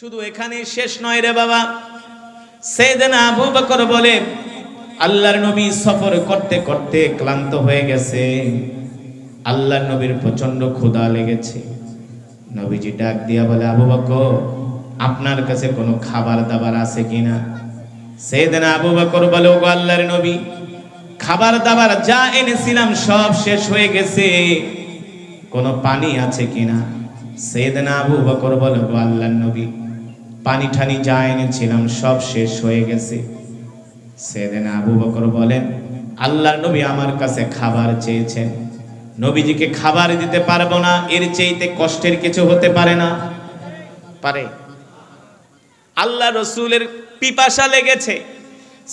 শুধু এখানে শেষ নয় রে বাবা। সাইয়েদনা আবু বকর বলেন, আল্লাহর নবী সফর করতে করতে ক্লান্ত হয়ে গেছে, আল্লাহর নবীর প্রচন্ড ক্ষুধা লেগেছে। নবীজি ডাক দিয়া বলে, আবু বকর আপনার কাছে কোনো খাবার দাবার আছে কিনা? সাইয়েদনা আবু বকর বলে, ওগো আল্লাহর নবী, খাবার দাবার যা এনেছিলাম সব শেষ হয়ে গেছে, কোনো পানি আছে কিনা? সাইয়েদনা আবু বকর বলে, ওগো আল্লাহর নবী, পানি ঠানি যা এনেছিলাম সব শেষ হয়ে গেছে। সাইয়েদনা আবু বকর বলেন, আল্লাহর নবী আমার কাছে খাবার চেয়েছেন, নবীজিকে খাবার দিতে পারবো না, এর চাইতে কষ্টের কিছু হতে পারে না? পারে? আল্লাহ রসুলের পিপাসা লেগেছে।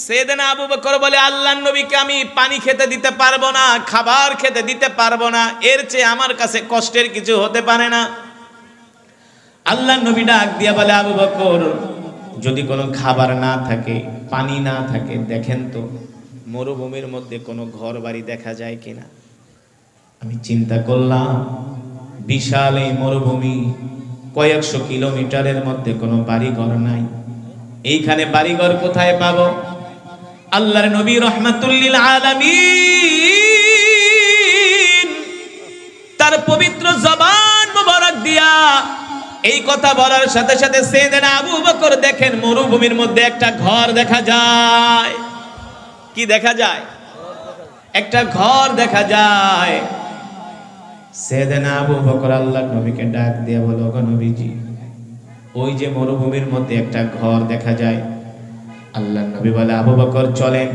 সাইয়েদনা আবু বকর বলে, আল্লাহর নবীকে আমি পানি খেতে দিতে পারবো না, খাবার খেতে দিতে পারবো না, এর চেয়ে আমার কাছে কষ্টের কিছু হতে পারে না। আল্লাহর নবী ডাক দিয়া বলে, আবু বকর যদি কোনো খাবার না থাকে, পানি না থাকে, দেখেন তো মরুভূমির মধ্যে কোনো ঘর বাড়ি দেখা যায় কিনা। আমি চিন্তা করলাম, বিশাল এই মরুভূমি, কয়েকশো কিলোমিটারের মধ্যে কোনো বাড়িঘর নাই, এইখানে বাড়িঘর কোথায় পাবো? আল্লাহর নবী রাহমাতুল লিল আলামিন তার পবিত্র জবান মুবারক দিয়া এই কথা বলার সাথে সাথে সাইয়েদনা আবু বকর দেখেন মরুভূমির মধ্যে একটা ঘর দেখা যায়। কি দেখা যায়? একটা ঘর দেখা যায়। সাইয়েদনা আবু বকর আল্লাহর নবীকে ডাক দিয়ে বলে, ওগো নবীজি, ওই যে মরুভূমির মধ্যে একটা ঘর দেখা যায়। আল্লাহর নবী বলে, আবু বকর চলেন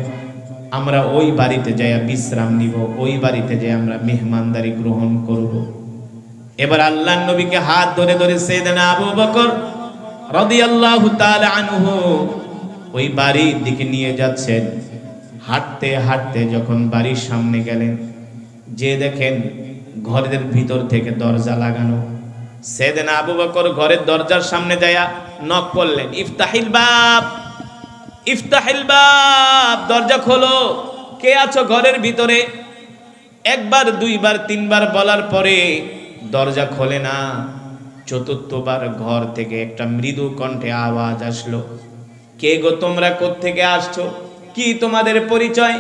আমরা ওই বাড়িতে যাই বিশ্রাম নিব, ওই বাড়িতে যাই আমরা মেহমানদারি গ্রহণ করব। এবার আল্লাহর নবীকে হাত ধরে ধরে সাইয়েদনা আবু বকর রাদিয়াল্লাহু তাআলা আনহু ওই বাড়ির দিকে নিয়ে যাচ্ছেন। হাঁটতে হাঁটতে যখন বাড়ির সামনে গেলেন, যে দেখেন ঘরের ভিতর থেকে দরজা লাগানো। সাইয়েদনা আবু বকর ঘরের দরজার সামনে যায়া নক করলেন, ইফতাহিল বাব, ইফতাহিল বাব, দরজা খোলো, কে আছো ঘরের ভিতরে? একবার দুইবার তিনবার বলার পরে দরজা খোলে না। চতুর্থবার ঘর থেকে একটা মৃদু কণ্ঠে আওয়াজ আসলো, কে গো তোমরা কোত্থেকে আসছো? কি তোমাদের পরিচয়?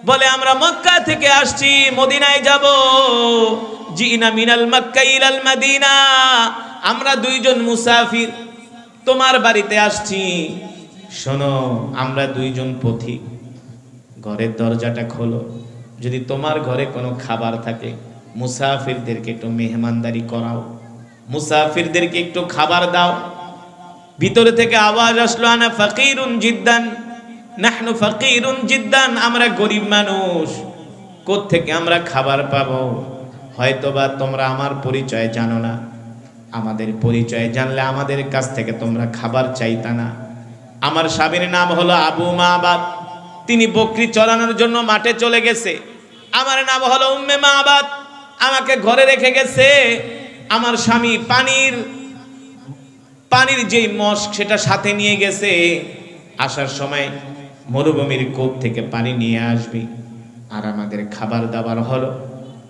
বলে, আমরা মক্কা থেকে আসছি, মদিনায় যাব। জিনা মিনাল মক্কা ইলাল মদিনা, আমরা দুইজন মুসাফির তোমার বাড়িতে আসছি। শোনো, আমরা দুইজন পথিক, ঘরের দরজাটা খোলো, যদি তোমার ঘরে কোনো খাবার থাকে মুসাফিরদেরকে একটু মেহমানদারি করাও, মুসাফিরদেরকে একটু খাবার দাও। ভিতরে থেকে আওয়াজ আসলো, আনা ফাকিরুন জিদ্দান, নাহনু ফাকিরুন জিদ্দান, আমরা গরিব মানুষ, কোত্থেকে আমরা খাবার পাবো? হয়তোবা তোমরা আমার পরিচয় জানো না, আমাদের পরিচয় জানলে আমাদের কাছ থেকে তোমরা খাবার চাইতা না। আমার স্বামীর নাম হলো আবু মাবাদ, তিনি বকরি চড়ানোর জন্য মাঠে চলে গেছে। আমার নাম হলো উম্মে মাবাদ, আমাকে ঘরে রেখে গেছে। আমার স্বামী পানির যেই মশক সেটা সাথে নিয়ে গেছে, আসার সময় মরুভূমির কূপ থেকে পানি নিয়ে আসবি। আর আমাদের খাবার দাবার হলো,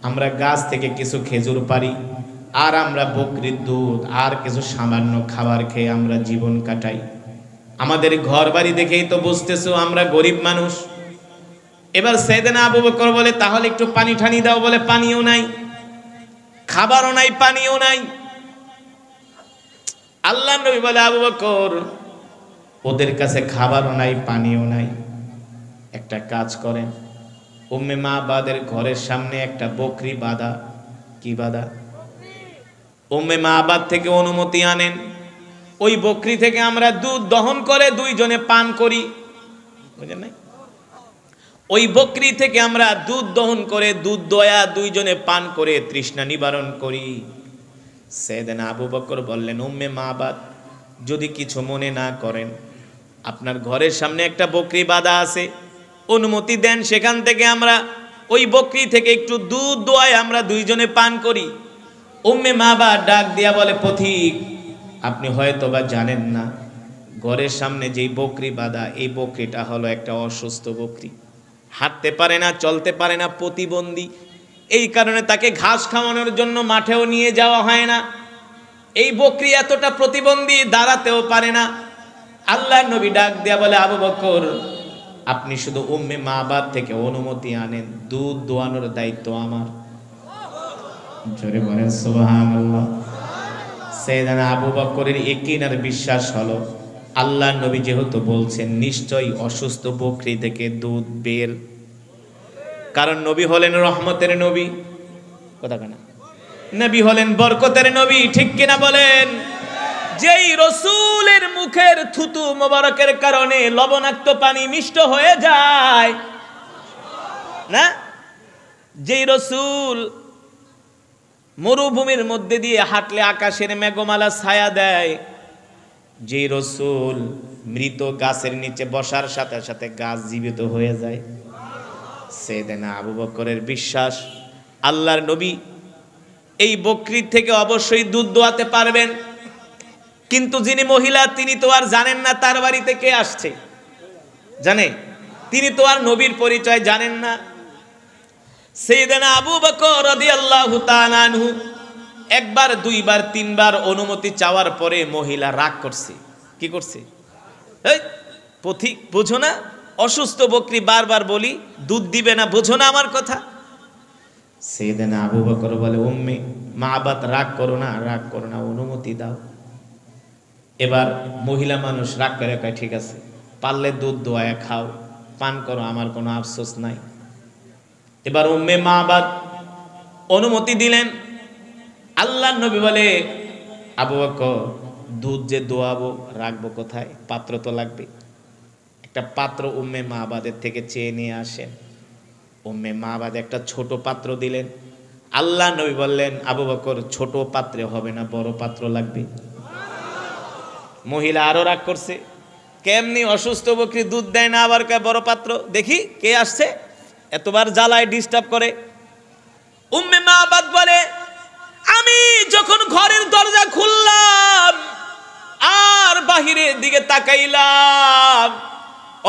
আমরা গাছ থেকে কিছু খেজুর পারি, আর আমরা বকরির দুধ আর কিছু সামান্য খাবার খেয়ে আমরা জীবন কাটাই। আমাদের ঘর বাড়ি দেখেই তো বুঝতেছো আমরা গরিব মানুষ। এবার সাইয়েদনা আবু বকর বলে, তাহলে একটু পানি ঠানি দাও। বলে, পানিও নাই, খাবারও নাই, পানিও নাই। আল্লাহর নবী বলে, আবু বকর ওদের কাছে খাবারও নাই, পানিও নাই, একটা কাজ করেন, উম্মে মাবাদের ঘরের সামনে একটা বকরি বাঁধা। কি বাঁধা? উম্মে মাবাদ থেকে অনুমতি আনেন, ওই বকরি থেকে আমরা দুধ দহন করে দুইজনে পান করি। বুঝেন নাই? ওই বকরি থেকে আমরা দুধ দহন করে দুধ দয়া দুইজনে পান করে তৃষ্ণা নিবারণ করি। সাইয়েদনা আবু বকর বললেন, উম্মে মাবাদ যদি কিছু মনে না করেন, আপনার ঘরের সামনে একটা বকরি বাঁধা আছে, অনুমতি দেন, সেখান থেকে আমরা ওই বকরি থেকে একটু দুধ দোয়ায় আমরা দুইজনে পান করি। উম্মে মাবাদ ডাক দিয়া বলে, পথিক আপনি হয়তো বা জানেন না, ঘরের সামনে যেই বকরি বাঁধা, এই বকরিটা হলো একটা অসুস্থ বকরি, হাঁটতে পারে না, চলতে পারে না, প্রতিবন্ধী। এই কারণে তাকে ঘাস খাওয়ানোর জন্য মাঠেও নিয়ে যাওয়া হয় না। এই বকরি এতটা প্রতিবন্ধী, দাঁড়াতেও পারে না। আল্লাহর নবী ডাক দেয়া বলে, আবু বকর আপনি শুধু উম্মে মাবাদ থেকে অনুমতি আনেন, দুধ দোয়ানোর দায়িত্ব আমার। জোরে বলেন সুবহানাল্লাহ। সাইয়েদনা আবু বকরের ইয়াকিন আর বিশ্বাস হলো, আল্লাহর নবী যেহেতু বলছেন নিশ্চয়ই অসুস্থ বকরি থেকে দুধ বের, কারণ নবী হলেন রহমতের নবী, কথা কেনা, নবী হলেন বরকতের নবী, ঠিক কিনা বলেন? যেই রসুলের মুখের থুতু মোবারকের কারণে লবণাক্ত পানি মিষ্ট হয়ে যায় না, যেই রসুল মরুভূমির মধ্যে দিয়ে হাঁটলে আকাশের মেঘমালা ছায়া দেয়, যেই রসুল মৃত গাছের নিচে বসার সাথে সাথে গাছ জীবিত হয়ে যায়, সাইয়েদনা আবু বকরের বিশ্বাস আল্লাহর নবী এই বকরির থেকে অবশ্যই দুধ দোয়াতে পারবেন। কিন্তু যিনি মহিলা তিনি তো আর জানেন না তার বাড়িতে কে আসছে, জানে? তিনি তো আর নবীর পরিচয় জানেন না। সাইয়েদনা আবু বকর রাদিয়াল্লাহু তাআলা আনহু একবার দুইবার তিনবার অনুমতি চাওয়ার পরে মহিলা রাগ করছে। কি করছে? এই পথিক বুঝো না, অসুস্থ বকরি বারবার বলি দুধ দিবে না, বুঝো না আমার কথা? সাইয়েদনা আবু বকর বলে, উম্মে মাবাদ রাগ করো না, রাগ করো না, অনুমতি দাও। এবার মহিলা মানুষ রাগ করে কয়, ঠিক আছে পারলে দুধ দোয়ায় খাও, পান করো, আমার কোনো আফসোস নাই। এবার উম্মে মাবাদ অনুমতি দিলেন। আল্লাহর নবী বলে, আবু বকর দুধ যে দোয়াবো রাখবো কোথায়? পাত্র তো লাগবে। একটা পাত্র উম্মে মাবাদের থেকে চেয়ে নিয়ে আসেন। উম্মে মাবাদ একটা ছোট পাত্র দিলেন। আল্লাহ নবী বললেন, আবু বকর ছোট পাত্রে হবে না, বড় পাত্র লাগবে। মহিলা আরো রাগ করছে, কেমনি অসুস্থ বকরি দুধ দেয় না, আবার কয় বড় পাত্র। দেখি কে আসছে, এতবার জ্বালায় ডিস্টার্ব করে। উম্মে মাবাদ বলে, আমি যখন ঘরের দরজা খুললাম আর বাহিরের দিকে তাকাইলাম,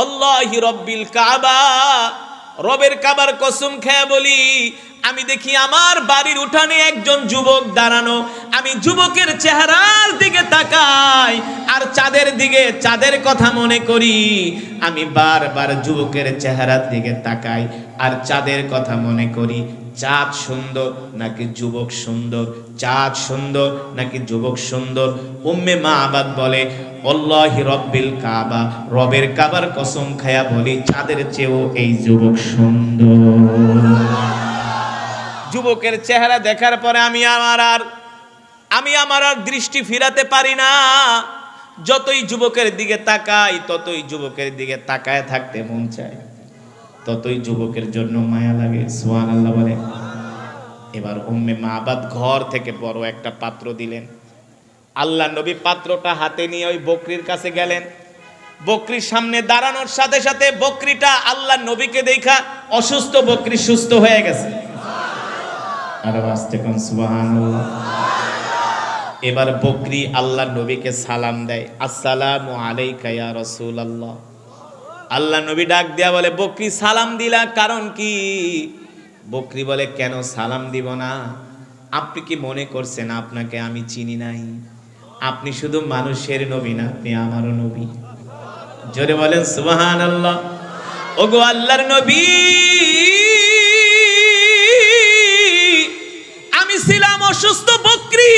আল্লাহি রব্বিল কাবা, রবের কাবার কসম খেয়ে বলি, আমি দেখি আমার বাড়ির উঠানে একজন যুবক দাঁড়ানো। আমি যুবকের চেহারার দিকে তাকাই আর চাঁদের দিকে, চাঁদের কথা মনে করি। আমি বারবার যুবকের চেহারার দিকে তাকাই আর চাঁদের কথা মনে করি। চাঁদ সুন্দর নাকি যুবক সুন্দর, চাঁদ সুন্দর নাকি যুবক সুন্দর? উম্মে মাবাদ বলে, আল্লাহি রব্বিল কাবা, রবের কাবার কসম খায়া বলি, চাঁদের চেয়েও এই যুবক সুন্দর। যুবকের চেহারা দেখার পরে আমি আমার আর দৃষ্টি ফিরাতে পারি না। যতই যুবকের দিকে তাকাই ততই যুবকের দিকে তাকায় থাকতে মন চায়, ততই যুবকের জন্য মায়া লাগে। সুবহানাল্লাহ বলে। এবার উম্মে মাবাদ ঘর থেকে বড় একটা পাত্র দিলেন। আল্লাহ নবী পাত্রটা হাতে নিয়ে ওই বকরির কাছে গেলেন। বকরির সামনে দাঁড়ানোর সাথে সাথে বকরিটা আল্লাহ নবীকে দেখা অসুস্থ বকরি সুস্থ হয়ে গেছে। আর আস্তে কোন সুবহানাল্লাহ। এবার বকরি আল্লাহ নবীকে সালাম দেয়, আসসালামু আলাইকা ইয়া রাসূলুল্লাহ। আল্লাহ নবী ডাক দেয়া বলে, বকরি সালাম দিলা কারণ কি? বকরি বলে, কেন সালাম দিব না? আপনি কি মনে করছেন আপনাকে আমি চিনি নাই? আপনি শুধু মানুষের নবী না, আপনি আমারও নবী। জোরে বলেন সুবহানাল্লাহ। ওগো আল্লাহর নবী, আমি ছিলাম অসুস্থ বকরি,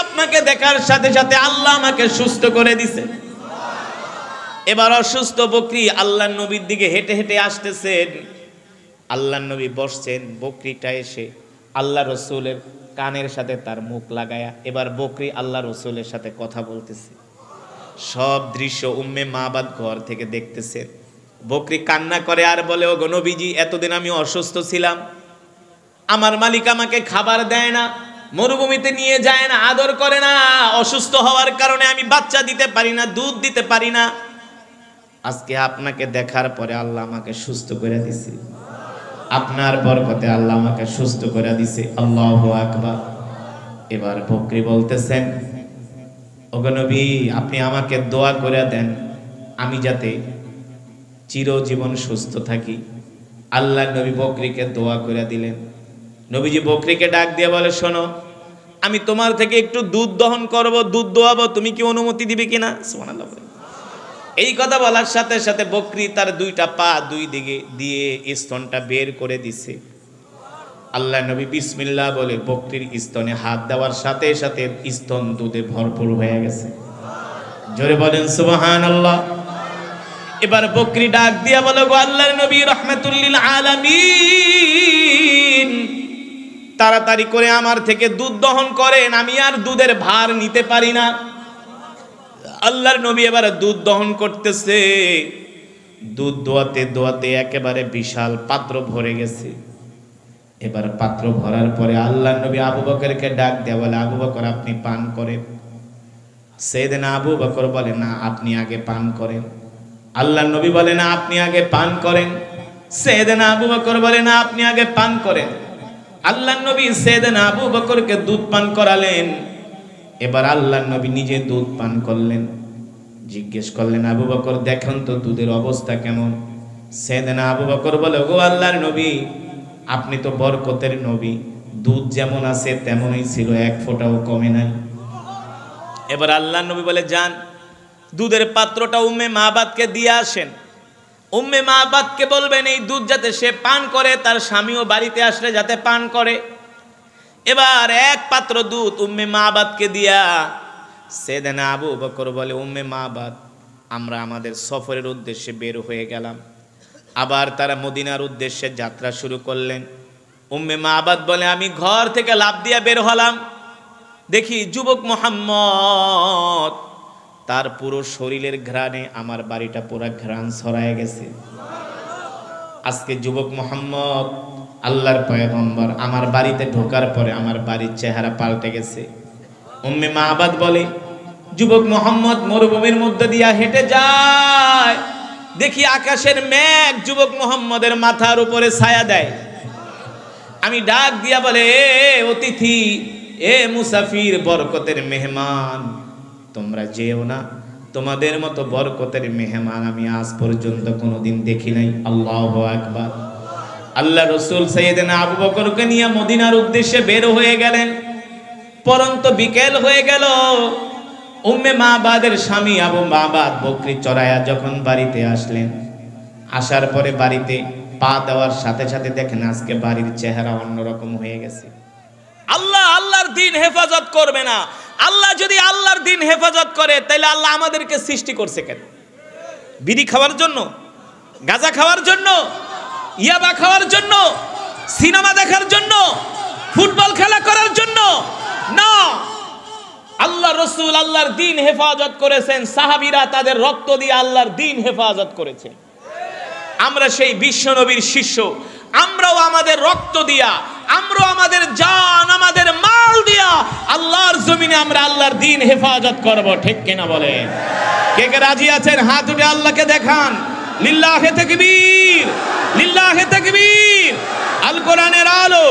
আপনাকে দেখার সাথে সাথে আল্লাহ আমাকে সুস্থ করে দিছে। এবার অসুস্থ বকরি আল্লাহর নবীর দিকে হেঁটে হেঁটে আসতেছেন। আল্লাহর নবী বসছেন, বকরিটা এসে আল্লাহ রসুলের কানের সাথে তার মুখ লাগায়া এবার বকরি আল্লাহ রসুলের সাথে কথা বলতেছে। সব দৃশ্য উম্মে মাবাদ ঘর থেকে দেখতেছেন। বকরি কান্না করে আর বলে, ওগো নবীজি, এতদিন আমি অসুস্থ ছিলাম, আমার মালিক আমাকে খাবার দেয় না, মরুভূমিতে নিয়ে যায় না, আদর করে না। অসুস্থ হওয়ার কারণে আমি বাচ্চা দিতে পারি না, দুধ দিতে পারি না। আজকে আপনাকে দেখার পরে আল্লাহ আমাকে সুস্থ করে দিছে, আপনার বরকতে আল্লাহ আমাকে সুস্থ করে দিছে। আল্লাহু আকবার। এবার বকরি বলতেছেন, ওগো নবী, আপনি আমাকে দোয়া করে দেন আমি যাতে চিরজীবন সুস্থ থাকি। আল্লাহ নবী বকরিকে দোয়া করে দিলেন। নবীজি বকরিকে ডাক দিয়ে বলে, শোনো, আমি তোমার থেকে একটু দুধ দহন করব, দুধ দোয়াবো, তুমি কি অনুমতি দিবে কিনা? সুবহানাল্লাহ। এই কথা বলার সাথে সাথে বকরি তার দুইটা পা দুই দিকে দিয়ে স্তনটা বের করে দিছে। আল্লাহ নবী বিসমিল্লাহ বলে বকরির স্তনে হাত দেওয়ার সাথে সাথে স্তন দুধে ভরপুর হয়ে গেছে। জোরে বলেন সুবহানাল্লাহ। এবার বকরি ডাক দিয়া বলে, গো আল্লাহর নবী রাহমাতুল লিল আলামিন, তাড়াতাড়ি করে আমার থেকে দুধ দহন করেন, আমি আর দুধের ভার নিতে পারি না। আল্লাহর নবী এবার দুধ দহন করতেছে। দুধ দোয়াতে দোয়াতে একেবারে বিশাল পাত্র ভরে গেছে। এবার পাত্র ভরার পরে আল্লাহর নবী আবু বকরকে ডাক দেয়া বলে, আবু বকর আপনি পান করেন। সাইয়েদনা আবু বকর বলে, না আপনি আগে পান করেন। আল্লাহর নবী বলে, না আপনি আগে পান করেন। সাইয়েদনা আবু বকর বলে, না আপনি আগে পান করেন। আল্লাহর নবী সাইয়েদনা আবু বকরকে দুধ পান করালেন। এবার আল্লাহর নবী নিজে দুধ পান করলেন। জিজ্ঞেস করলেন, আবু বকর দেখেন তো দুধের অবস্থা কেমন? সাইয়েদনা আবু বকর বলে, গো আল্লাহর নবী আপনি তো বরকতের নবী, দুধ যেমন আছে তেমনই ছিল, এক ফোঁটাও কমে নাই। এবার আল্লাহর নবী বলে, যান দুধের পাত্রটা উম্মে মাবাদকে দিয়ে আসেন। উম্মে মাবাদকে বলবেন এই দুধ যাতে সে পান করে, তার স্বামীও বাড়িতে আসলে যাতে পান করে। এবার এক পাত্র দুধ উম্মে মাবাদকে দিয়া সাইয়েদনা আবু বকর বলে, উম্মে মাবাদ আমরা আমাদের সফরের উদ্দেশ্যে বের হয়ে গেলাম। আবার তারা মদিনার উদ্দেশ্যে যাত্রা শুরু করলেন। উম্মে মাবাদ বলে, আমি ঘর থেকে লাফ দিয়া বের হলাম, দেখি যুবক মুহাম্মদ তার পুরো শরীরের ঘ্রাণে আমার বাড়িটা পুরো ঘ্রাণ ছড়ায় গেছে। আজকে যুবক মুহাম্মদ আল্লাহর পয়গম্বর আমার বাড়িতে ঢোকার পরে আমার বাড়ির চেহারা পাল্টে গেছে। উম্মে মাবাদ বলে, যুবক মুহাম্মদ মরুভূমির মধ্যে দিয়া হেঁটে যায়, দেখি আকাশের মেঘ যুবক মুহাম্মদের মাথার উপরে ছায়া দেয়। আমি ডাক দিয়া বলে, এ অতিথি, এ মুসাফির, বরকতের মেহমান, তোমরা যেও না, তোমাদের মতো বরকতের মেহমান আমি আজ পর্যন্ত কোনোদিন দেখি নাই। আল্লাহু আকবার। আল্লাহ রাসূল সাইয়েদনা আবু বকরকে নিয়ে মদিনার উদ্দেশ্যে বের হয়ে গেলেন। পরন্ত বিকেল হয়ে গেল। উম্মে মাবাদের স্বামী আবু মাবাদ বকরি চড়ায়া যখন বাড়িতে আসলেন, আসার পরে বাড়িতে পা দেওয়ার সাথে সাথে দেখেন আজকে বাড়ির চেহারা অন্যরকম হয়ে গেছে। আল্লাহ আল্লাহর দ্বীন হেফাজত করবে না। আল্লাহ যদি আল্লাহর দ্বীন হেফাজত করে তাহলে আল্লাহ আমাদেরকে সৃষ্টি করছে কেন? বিড়ি খাওয়ার জন্য, গাঁজা খাওয়ার জন্য, ইয়াবা খাওয়ার জন্য, সিনেমা দেখার জন্য, ফুটবল খেলা করার জন্য না। আল্লাহ রাসূল আল্লাহর দ্বীন হেফাজত করেছেন, সাহাবীরা তাদের রক্ত দিয়ে আল্লাহর দ্বীন হেফাজত করেছে। আমরা সেই বিশ্ব নবীর শিষ্য, আমরাও আমাদের রক্ত দিয়া, আমরাও আমাদের জান, আমাদের মাল দিয়া আল্লাহর জমিনে আমরা আল্লাহর দ্বীন হেফাজত করব। ঠিক কিনা বলেন? কে কে রাজি আছেন? হাত উঠে আল্লাহকে দেখান। লিল্লাহে তাকবীর, লিল্লাহে তাকবীর। আল কোরআনের আলো,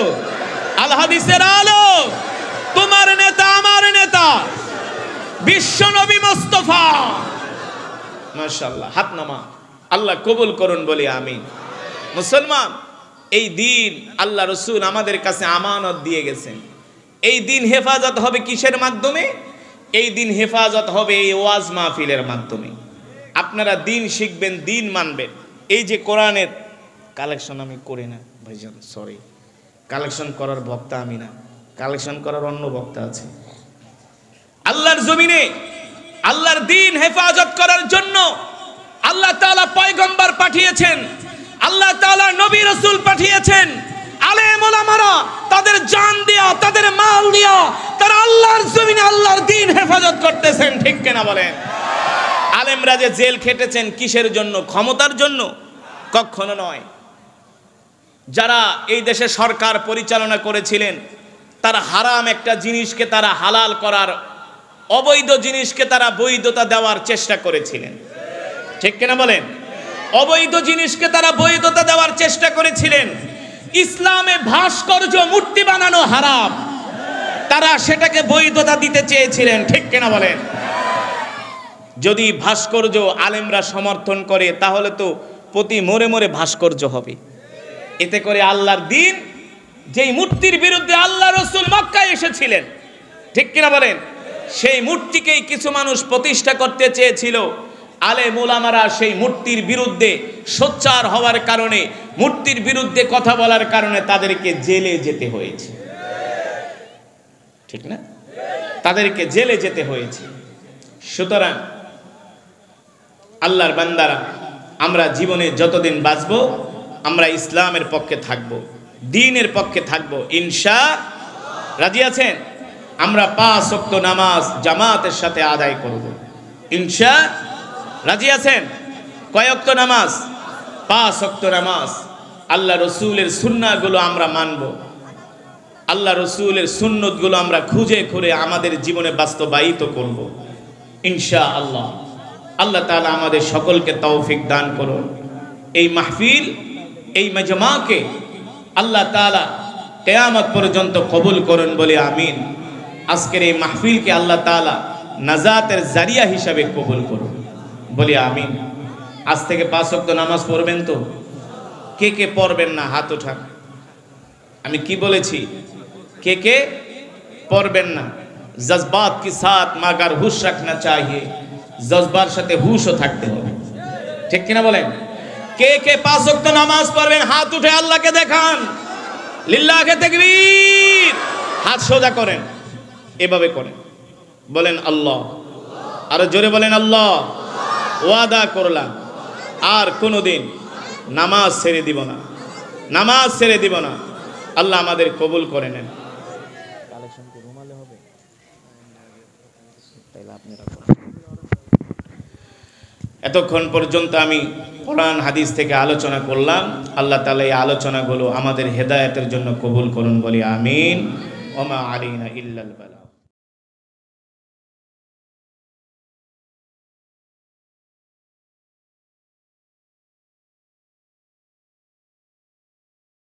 আল হাদিসের আলো, তোমার নেতা আমার নেতা বিশ্ব নবী মুস্তাফা। মাশাআল্লাহ, হাত নামা। আল্লাহ কবুল করুন বলি আমিন। মুসলমান, এই দিন আল্লাহ রাসূল আমাদের কাছে আমানত দিয়ে গেছেন। এই দিন হেফাজত হবে কিসের মাধ্যমে? এই দিন হেফাজত হবে এই ওয়াজ মাহফিলের মাধ্যমে। আপনারা দিন শিখবেন, দিন মানবেন। এই যে কোরআনের কালেকশন আমি করি না ভাইজান, সরি, কালেকশন করার বক্তা আমি না, কালেকশন করার অন্য বক্তা আছে। আল্লাহর জমিনে আল্লাহর দিন হেফাজত করার জন্য আল্লাহ তাআলা পয়গম্বর পাঠিয়েছেন, আল্লাহ তাআলা নবী রাসূল পাঠিয়েছেন। আলেম ওলামারা তাদের জান দিয়া, তাদের মাল দিয়া তারা আল্লাহর জমিনে আল্লাহর দিন হেফাজত করতেছেন। ঠিক কিনা বলেন? আলেমরা যে জেল খেটেছেন কিসের জন্য? ক্ষমতার জন্য? কখনো নয়। যারা এই দেশে সরকার পরিচালনা করেছিলেন তারা হারাম একটা জিনিসকে তারা হালাল করার, অবৈধ জিনিসকে তারা বৈধতা দেওয়ার চেষ্টা করেছিলেন। ঠিক কিনা বলেন? অবৈধ জিনিসকে তারা বৈধতা দেওয়ার চেষ্টা করেছিলেন। ইসলামে ভাস্কর্য মূর্তি বানানো হারাম, তারা সেটাকে বৈধতা দিতে চেয়েছিলেন। ঠিক কিনা বলেন? যদি ভাস্কর্য আলেমরা সমর্থন করে তাহলে তো প্রতি মোড়ে মোড়ে ভাস্কর্য হবে। এতে করে আল্লাহর দ্বীন, যেই মূর্তির বিরুদ্ধে আল্লাহ রাসূল মক্কায় এসেছিলেন, ঠিক কিনা বলেন? সেই মূর্তিকেই কিছু মানুষ প্রতিষ্ঠা করতে চেয়েছিল। আলেম উলামারা সেই মূর্তির বিরুদ্ধে সোচ্চার হওয়ার কারণে, মূর্তির বিরুদ্ধে কথা বলার কারণে তাদেরকে জেলে যেতে হয়েছে। ঠিক না? তাদেরকে জেলে যেতে হয়েছে। সুতরাং আল্লাহর বান্দারা, আমরা জীবনে যতদিন বাঁচবো আমরা ইসলামের পক্ষে থাকব, দ্বীনের পক্ষে থাকব, ইনশাআল্লাহ। রাজি আছেন? আমরা 5 ওয়াক্ত নামাজ জামাতের সাথে আদায় করব, ইনশাআল্লাহ। রাজি আছেন? কয় ওয়াক্ত নামাজ? 5 ওয়াক্ত নামাজ। আল্লাহ রসুলের সুন্নাহগুলো আমরা মানব, আল্লাহ রসুলের সুন্নতগুলো আমরা খুঁজে খুঁজে আমাদের জীবনে বাস্তবায়িত করব, ইনশাআল্লাহ। আল্লাহ তাআলা আমাদের সকলকে তৌফিক দান করুন। এই মাহফিল, এই মাজমাকে আল্লাহ তাআলা কিয়ামত পর্যন্ত কবুল করুন বলে আমিন। আজকের এই মাহফিলকে আল্লাহ তাআলা নাজাতের জারিয়া হিসাবে কবুল করুন বলে আমিন। আজ থেকে 5 ওয়াক্ত নামাজ পড়বেন তো? কে কে পড়বেন না হাত ওঠান। আমি কি বলেছি? কে কে পড়বেন না? জজবাত কি সাথ মাগার হুশ রাখনা চাহিয়ে, জজবার সাথে হুশও থাকতে হবে। ঠিক কিনা বলেন? কে কে 5 ওয়াক্ত নামাজ পড়বেন হাত উঠে আল্লাহকে দেখান। লিল্লাহে তাকবীর। হাত সোজা করেন, এভাবে করেন, বলেন আল্লাহ। আরো জোরে বলেন আল্লাহ। ওয়াদা করলাম আর কোনোদিন নামাজ ছেড়ে দিব না, নামাজ ছেড়ে দিব না। আল্লাহ আমাদের কবুল করে নেন। এতক্ষণ পর্যন্ত আমি কোরআন হাদিস থেকে আলোচনা করলাম। আল্লাহ তাআলা এই আলোচনাগুলো আমাদের হেদায়েতের জন্য কবুল করুন বলি আমিন। ওমা আলাইনা ইল্লাল বালাগ।